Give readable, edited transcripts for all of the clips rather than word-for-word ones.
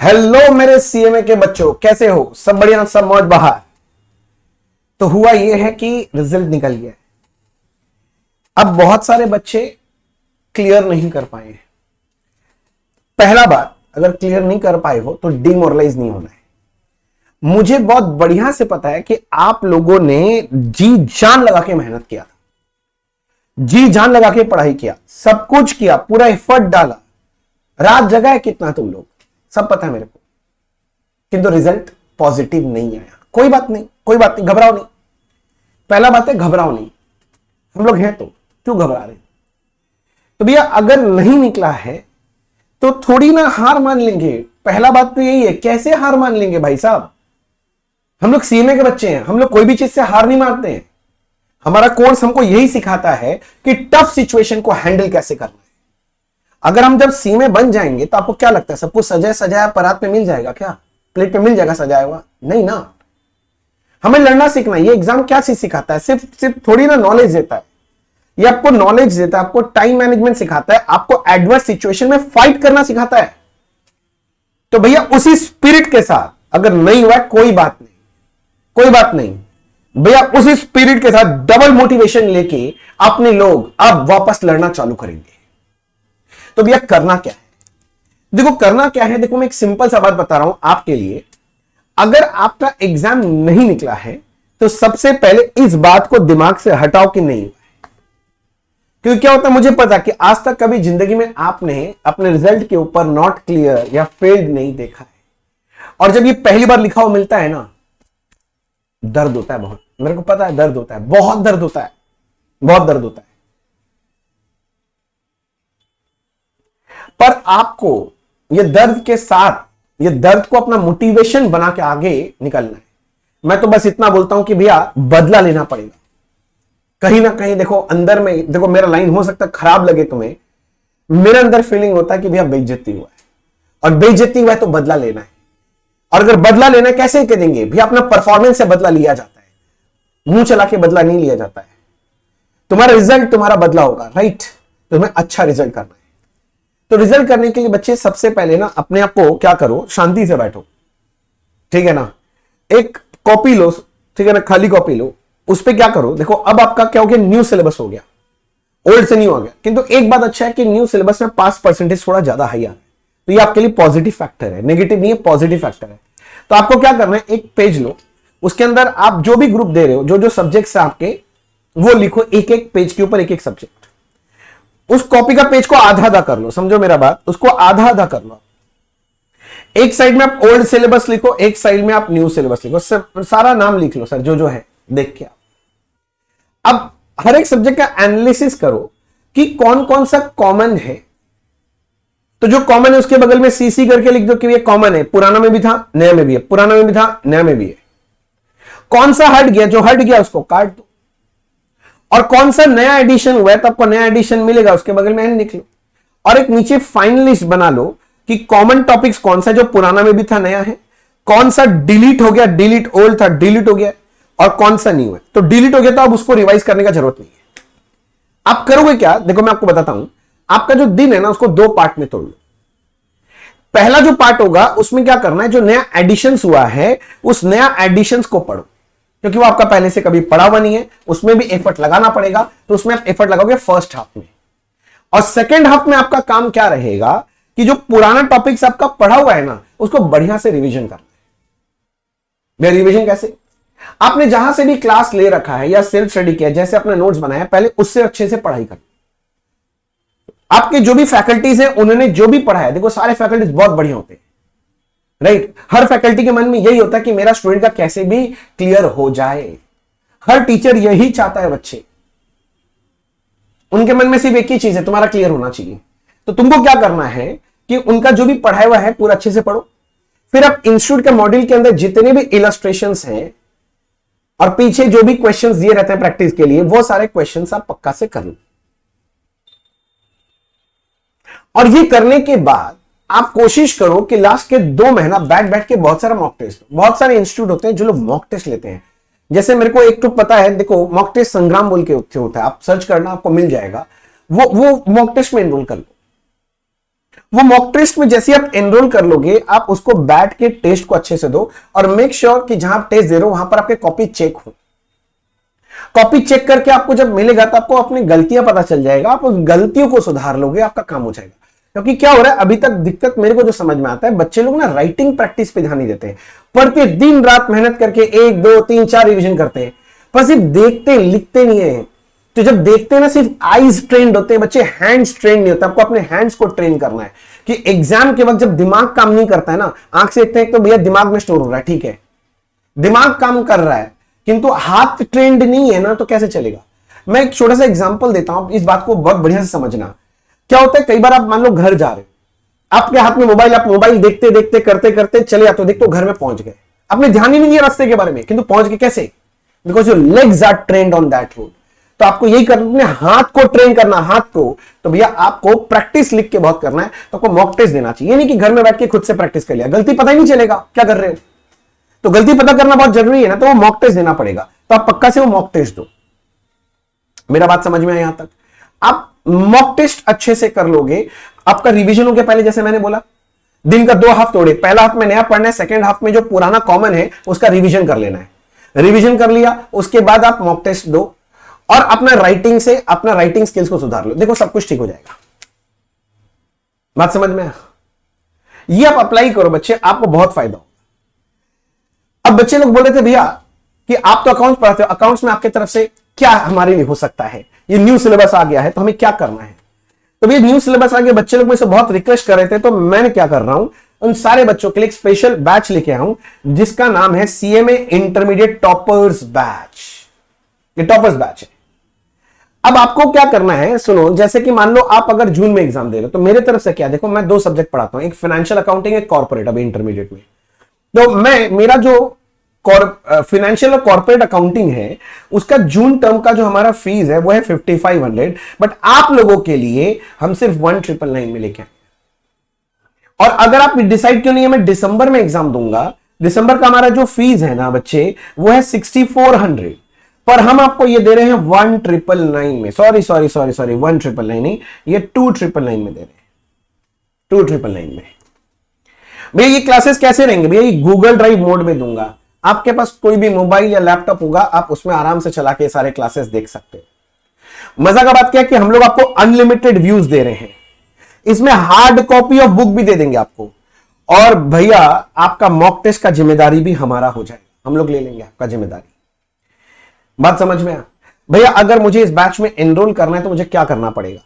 Hello मेरे CMA के बच्चों, कैसे हो? सब बढ़िया, सब मौज बहार। तो हुआ यह है कि रिजल्ट निकल गया। अब बहुत सारे बच्चे क्लियर नहीं कर पाए हैं। पहला बात, अगर क्लियर नहीं कर पाए हो तो डिमोरलाइज नहीं होना है। मुझे बहुत बढ़िया से पता है कि आप लोगों ने जी जान लगा के मेहनत किया था, जी जान लगा के पढ़ाई किया, सब कुछ किया, पूरा एफर्ट डाला, रात जगाए कितना तुम लोग, सब पता है मेरे को। किंतु रिजल्ट पॉजिटिव नहीं आया। कोई बात नहीं, कोई बात नहीं, घबराओ नहीं। पहला बात है, घबराओ नहीं। हम लोग हैं तो क्यों घबरा रहे? तो भैया अगर नहीं निकला है तो थोड़ी ना हार मान लेंगे। पहला बात तो यही है, कैसे हार मान लेंगे भाई साहब? हम लोग सीएमए के बच्चे हैं, हम लोग कोई भी चीज से हार नहीं मानते हैं। हमारा कोर्स हमको यही सिखाता है कि टफ सिचुएशन को हैंडल कैसे करना है। अगर हम जब सीएमए बन जाएंगे तो आपको क्या लगता है सब कुछ सजाया सजाया परात पे मिल जाएगा? क्या प्लेट पे मिल जाएगा सजाया हुआ? नहीं ना। हमें लड़ना सीखना है। ये एग्जाम क्या चीज सिखाता है? सिर्फ थोड़ी ना नॉलेज देता है। ये आपको नॉलेज देता है, आपको टाइम मैनेजमेंट सिखाता है, आपको एडवर्स सिचुएशन में फाइट करना सिखाता है। तो भैया उसी स्पिरिट के साथ, अगर नहीं हुआ कोई बात नहीं, कोई बात नहीं भैया, उसी स्पिरिट के साथ डबल मोटिवेशन लेके अपने लोग अब वापस लड़ना चालू करेंगे। तो भैया करना क्या है? देखो करना क्या है, देखो मैं एक सिंपल सा बात बता रहा हूं आपके लिए। अगर आपका एग्जाम नहीं निकला है तो सबसे पहले इस बात को दिमाग से हटाओ कि नहीं हुआ है। क्योंकि क्या होता है, मुझे पता कि आज तक कभी जिंदगी में आपने अपने रिजल्ट के ऊपर नॉट क्लियर या फेल्ड नहीं देखा है। और जब ये पहली बार लिखा हुआ मिलता है ना, दर्द होता है बहुत। मेरे को पता है दर्द होता है, बहुत दर्द होता है, बहुत दर्द होता है। पर आपको ये दर्द के साथ, ये दर्द को अपना मोटिवेशन बना के आगे निकलना है। मैं तो बस इतना बोलता हूं कि भैया बदला लेना पड़ेगा कहीं ना कहीं। देखो अंदर में, देखो मेरा लाइन हो सकता है खराब लगे तुम्हें, मेरे अंदर फीलिंग होता है कि भैया बेइज्जती हुआ है, और बेइज्जती हुआ है तो बदला लेना है। और अगर बदला लेना है कैसे करेंगे भैया? अपना परफॉर्मेंस से बदला लिया जाता है, मुंह चला के बदला नहीं लिया जाता है। तुम्हारा रिजल्ट तुम्हारा बदला होगा, राइट? तुम्हें अच्छा रिजल्ट करना है। तो रिजल्ट करने के लिए बच्चे सबसे पहले ना अपने आप को क्या करो, शांति से बैठो, ठीक है ना? एक कॉपी लो, ठीक है ना, खाली कॉपी लो, उस पर क्या करो, देखो अब आपका क्या हो गया, न्यू सिलेबस हो गया, ओल्ड से न्यू आ गया। किंतु एक बात अच्छा है कि न्यू सिलेबस में पास परसेंटेज थोड़ा ज्यादा हाई आ रहा है, तो ये आपके लिए पॉजिटिव फैक्टर है, नेगेटिव नहीं है, पॉजिटिव फैक्टर है। तो आपको क्या करना है, एक पेज लो, उसके अंदर आप जो भी ग्रुप दे रहे हो, जो जो सब्जेक्ट्स है आपके, वो लिखो, एक एक पेज के ऊपर एक एक सब्जेक्ट। उस कॉपी का पेज को आधा आधा कर लो, समझो मेरा बात, उसको आधा आधा कर लो। एक साइड में आप ओल्ड सिलेबस लिखो, एक साइड में आप न्यू सिलेबस लिखो, सारा नाम लिख लो सर, जो जो है देख के। अब हर एक सब्जेक्ट का एनालिसिस करो कि कौन कौन सा कॉमन है। तो जो कॉमन है उसके बगल में सीसी करके लिख दो कि ये कॉमन है, पुराना में भी था नया में भी है, पुराना में भी था नया में भी है। कौन सा हट गया, जो हट गया उसको काट दो। और कौन सा नया एडिशन हुआ है तो आपको नया एडिशन मिलेगा, उसके बगल में एन लिख लो। और एक नीचे फाइनल लिस्ट बना लो कि कॉमन टॉपिक्स कौन सा जो पुराना में भी था नया है, कौन सा डिलीट हो गया, डिलीट ओल्ड था डिलीट हो गया, और कौन सा न्यू है। तो डिलीट हो गया तो अब उसको रिवाइज करने का जरूरत नहीं है। आप करोगे क्या, देखो मैं आपको बताता हूं। आपका जो दिन है ना, उसको दो पार्ट में तोड़ लो। पहला जो पार्ट होगा उसमें क्या करना है, जो नया एडिशंस हुआ है उस नया एडिशंस को पढ़ो, क्योंकि वो आपका पहले से कभी पढ़ा हुआ नहीं है, उसमें भी एफर्ट लगाना पड़ेगा। तो उसमें आप एफर्ट लगाओगे फर्स्ट हाफ में, और सेकेंड हाफ में आपका काम क्या रहेगा कि जो पुराना टॉपिक्स आपका पढ़ा हुआ है ना, उसको बढ़िया से रिवीजन करना है। रिवीजन कैसे? आपने जहां से भी क्लास ले रखा है या सेल्फ स्टडी किया, जैसे अपने नोट्स बनाया, पहले उससे अच्छे से पढ़ाई कर। आपके जो भी फैकल्टीज हैं उन्होंने जो भी पढ़ाया, देखो सारे फैकल्टीज बहुत बढ़िया होते हैं, राइट? हर फैकल्टी के मन में यही होता है कि मेरा स्टूडेंट का कैसे भी क्लियर हो जाए। हर टीचर यही चाहता है बच्चे, उनके मन में सिर्फ एक ही चीज है, तुम्हारा क्लियर होना चाहिए। तो तुमको क्या करना है कि उनका जो भी पढ़ाया हुआ है पूरा अच्छे से पढ़ो। फिर आप इंस्टीट्यूट के मॉड्यूल के अंदर जितने भी इलस्ट्रेशंस हैं और पीछे जो भी क्वेश्चंस दिए रहते हैं प्रैक्टिस के लिए, वो सारे क्वेश्चंस आप पक्का से कर लो। और ये करने के बाद आप कोशिश करो कि लास्ट के 2 महीना बैठ बैठ के बहुत सारा मॉक टेस्ट, बहुत सारे इंस्टीट्यूट होते हैं जो लोग मॉक टेस्ट लेते हैं। जैसे मेरे को एक तो पता है, देखो मॉक टेस्ट संग्राम बोल के होता है, आप सर्च करना आपको मिल जाएगा। वो मॉक टेस्ट में एनरोल कर लो। वो मॉक टेस्ट में जैसे आप एनरोल कर लोगे, आप उसको बैठ के टेस्ट को अच्छे से दो और मेक श्योर कि जहां आप टेस्ट दे रहे हो वहां पर आपके कॉपी चेक हो। कॉपी चेक करके आपको जब मिलेगा तो आपको अपनी गलतियां पता चल जाएगा, आप उस गलतियों को सुधार लोगे, आपका काम हो जाएगा। क्योंकि क्या हो रहा है अभी तक दिक्कत मेरे को जो समझ में आता है, बच्चे लोग ना राइटिंग प्रैक्टिस पे ध्यान नहीं देते हैं, पढ़ते दिन रात मेहनत करके 1 2 3 4 रिवीजन करते हैं, पर सिर्फ देखते लिखते नहीं है। तो जब देखते हैं ना सिर्फ आईज ट्रेंड होते हैं बच्चे, हैंड्स ट्रेंड नहीं होता। आपको अपने हैंड्स को ट्रेन करना है कि एग्जाम के वक्त जब दिमाग काम नहीं करता है ना, आंख से देखते हैं तो भैया दिमाग में स्टोर हो रहा है, ठीक है, दिमाग काम कर रहा है, किंतु हाथ ट्रेंड नहीं है ना, तो कैसे चलेगा। मैं एक छोटा सा एग्जांपल देता हूं, इस बात को बहुत बढ़िया से समझना। क्या होता है, कई बार आप मान लो घर जा रहे हो, आपके हाथ में मोबाइल, आप मोबाइल देखते देखते करते करते चले जाते हो, देखते हो घर में पहुंच गए, आपने ध्यान ही नहीं दिया रास्ते के बारे में, किंतु पहुंच गए कैसे, because your legs are trained on that road. तो आपको यही करना, अपने हाथ को ट्रेन करना, हाथ को। तो भैया आपको प्रैक्टिस लिख के बहुत करना है, तो आपको मॉक टेस्ट देना चाहिए। ये नहीं कि घर में बैठ के खुद से प्रैक्टिस कर लिया, गलती पता ही नहीं चलेगा क्या कर रहे हो। तो गलती पता करना बहुत जरूरी है ना, तो वो मॉक टेस्ट देना पड़ेगा। तो आप पक्का से वो मॉक टेस्ट दो। मेरा बात समझ में आया यहां तक। आप मॉक टेस्ट अच्छे से कर लोगे, आपका रिवीजन हो गया। पहले जैसे मैंने बोला, दिन का 2 हाफ तोड़े, पहला हाफ में नया पढ़ना है, सेकंड हाफ में जो पुराना कॉमन है उसका रिवीजन कर लेना है। रिवीजन कर लिया, उसके बाद आप मॉक टेस्ट दो और अपना राइटिंग से अपना राइटिंग स्किल्स को सुधार लो, देखो सब कुछ ठीक हो जाएगा। बात समझ में आया? ये आप अप्लाई करो बच्चे, आपको बहुत फायदा हो। अब बच्चे लोग बोल रहे थे भैया कि आप तो अकाउंट्स पढ़ाते हो, अकाउंट्स में आपके तरफ से क्या हमारे लिए हो सकता है, ये न्यू सिलेबस आ गया है तो हमें क्या करना है। तो भैया न्यू सिलेबस आ गया, बच्चे लोग मुझसे बहुत रिक्वेस्ट कर रहे थे, तो मैंने क्या कर रहा हूं, उन सारे बच्चों के लिए एक स्पेशल बैच लेके आया हूं जिसका नाम है सीएमए इंटरमीडिएट टॉपर्स बैच। ये टॉपर्स बैच है। अब आपको क्या करना है, सुनो, जैसे कि मान लो आप अगर जून में एग्जाम दे रहे हो, तो मेरे तरफ से क्या, देखो मैं 2 सब्जेक्ट पढ़ाता हूं, एक फाइनेंशियल अकाउंटिंग, एक कॉर्पोरेट, अभी इंटरमीडिएट में। तो मेरा जो फाइनेंशियल और कॉर्पोरेट अकाउंटिंग है, उसका जून टर्म का जो हमारा फीस है वो है 5500, बट आप लोगों के लिए हम सिर्फ 1999 में लेके आए। और अगर आप डिसाइड क्यों नहीं है, मैं दिसंबर में एग्जाम दूंगा, दिसंबर का हमारा जो फीस है ना बच्चे, वो है 6400, पर हम आपको ये दे रहे हैं 1999 में। सॉरी 1999 नहीं, ये 2999 में दे रहे हैं, 2999 में। भैया ये क्लासेस कैसे रहेंगे, भैया ये गूगल ड्राइव मोड में दूंगा, आपके पास कोई भी मोबाइल या लैपटॉप होगा, आप उसमें आराम से चला के सारे क्लासेस देख सकते हो। मजा का बात क्या है कि हम लोग आपको अनलिमिटेड व्यूज दे रहे हैं, इसमें हार्ड कॉपी ऑफ बुक भी दे देंगे आपको। और भैया आपका मॉक टेस्ट का जिम्मेदारी भी हमारा हो जाएगा, हम लोग ले लेंगे आपका जिम्मेदारी। बात समझ में आ? भैया अगर मुझे इस बैच में एनरोल करना है तो मुझे क्या करना पड़ेगा?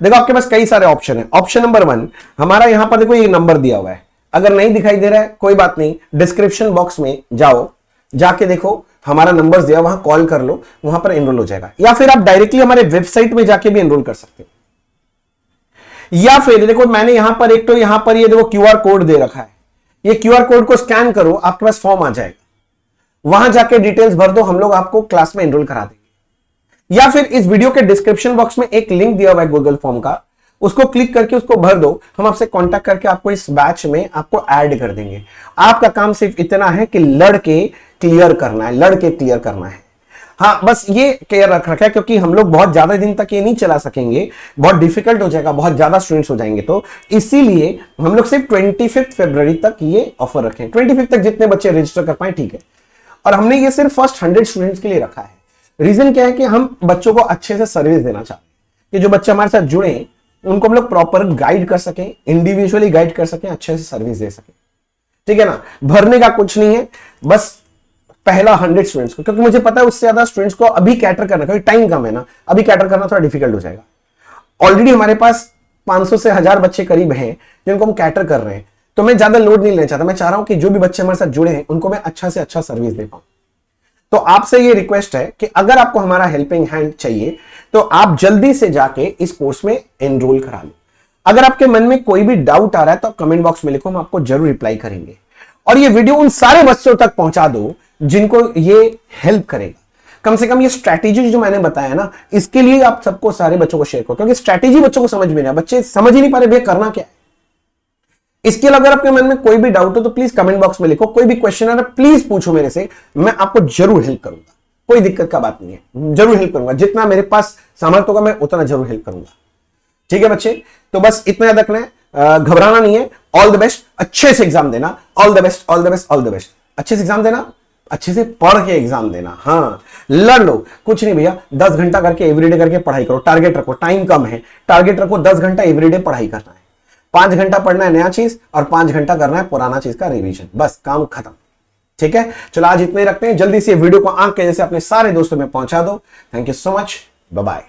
देखो आपके पास कई सारे ऑप्शन है। ऑप्शन नंबर 1, हमारा यहां पर देखो ये नंबर दिया हुआ है, अगर नहीं दिखाई दे रहा है कोई बात नहीं, डिस्क्रिप्शन बॉक्स में जाओ, जाके देखो हमारा नंबर दिया, वहां कॉल कर लो, वहां पर एनरोल हो जाएगा। या फिर आप डायरेक्टली हमारे वेबसाइट में जाके भी एनरोल कर सकते हो। या फिर देखो मैंने यहां पर एक, तो यहां पर ये देखो क्यूआर कोड दे रखा है, ये क्यूआर कोड को स्कैन करो, आपके पास फॉर्म आ जाएगा, वहां जाके डिटेल्स भर दो, हम लोग आपको क्लास में एनरोल करा देंगे। या फिर इस वीडियो के डिस्क्रिप्शन बॉक्स में एक लिंक दिया हुआ है गूगल फॉर्म का, उसको क्लिक करके उसको भर दो, हम आपसे कांटेक्ट करके आपको इस बैच में आपको ऐड कर देंगे। आपका काम सिर्फ इतना है कि लड़के क्लियर करना है, लड़के क्लियर करना है। हाँ बस ये क्लियर रख रखा है, क्योंकि हम लोग बहुत ज्यादा दिन तक ये नहीं चला सकेंगे, बहुत डिफिकल्ट हो जाएगा, बहुत ज्यादा स्टूडेंट्स हो जाएंगे, तो इसीलिए हम लोग सिर्फ 25 फरवरी तक ये ऑफर रखें। 25 तक जितने बच्चे रजिस्टर कर पाए ठीक है। और हमने ये सिर्फ फर्स्ट 100 स्टूडेंट्स के लिए रखा है। रीजन क्या है कि हम बच्चों को अच्छे से सर्विस देना चाहते हैं, कि जो बच्चे हमारे साथ जुड़े उनको हम लोग प्रॉपर गाइड कर सकें, इंडिविजुअली गाइड कर सकें, अच्छे से सर्विस दे सकें, ठीक है ना। भरने का कुछ नहीं है, बस पहला 100 स्टूडेंट्स को, क्योंकि मुझे पता है उससे ज्यादा स्टूडेंट्स को अभी कैटर करना, क्योंकि टाइम कम है ना, अभी कैटर करना थोड़ा डिफिकल्ट हो जाएगा। ऑलरेडी हमारे पास 500 से 1000 बच्चे करीब हैं जिनको हम कैटर कर रहे हैं, तो मैं ज्यादा लोड नहीं लेना चाहता। मैं चाह रहा हूं कि जो भी बच्चे हमारे साथ जुड़े हैं उनको मैं अच्छा से अच्छा सर्विस दे पाऊं। तो आपसे ये रिक्वेस्ट है कि अगर आपको हमारा हेल्पिंग हैंड चाहिए तो आप जल्दी से जाके इस कोर्स में एनरोल करा लो। अगर आपके मन में कोई भी डाउट आ रहा है तो आप कमेंट बॉक्स में लिखो, हम आपको जरूर रिप्लाई करेंगे। और ये वीडियो उन सारे बच्चों तक पहुंचा दो जिनको ये हेल्प करेगा। कम से कम ये स्ट्रैटेजी जो मैंने बताया ना, इसके लिए आप सबको, सारे बच्चों को शेयर करो, क्योंकि स्ट्रैटेजी बच्चों को समझ में नहीं, बच्चे समझ ही नहीं पा रहे भैया करना क्या है। इसके अलावा अगर आपके मन में कोई भी डाउट हो तो प्लीज कमेंट बॉक्स में लिखो, कोई भी क्वेश्चन है प्लीज पूछो मेरे से, मैं आपको जरूर हेल्प करूंगा, कोई दिक्कत का बात नहीं है, जरूर हेल्प करूंगा, जितना मेरे पास सामर्थ्य होगा मैं उतना जरूर हेल्प करूंगा। ठीक है बच्चे, तो बस इतना याद रखना है, घबराना नहीं है। ऑल द बेस्ट, अच्छे से एग्जाम देना। All the best, all the best, all the best. अच्छे से एग्जाम देना, अच्छे से पढ़ के एग्जाम देना। हाँ, लड़ लो, कुछ नहीं भैया, 10 घंटा करके एवरीडे करके पढ़ाई करो। टारगेट रखो, टाइम कम है, टारगेट रखो 10 घंटा एवरीडे पढ़ाई करना है। 5 घंटा पढ़ना है नया चीज और 5 घंटा करना है पुराना चीज का रिवीजन। बस काम खत्म। ठीक है, चलो आज इतने ही रखते हैं। जल्दी से वीडियो को आंख के जैसे अपने सारे दोस्तों में पहुंचा दो। Thank you so much, bye bye.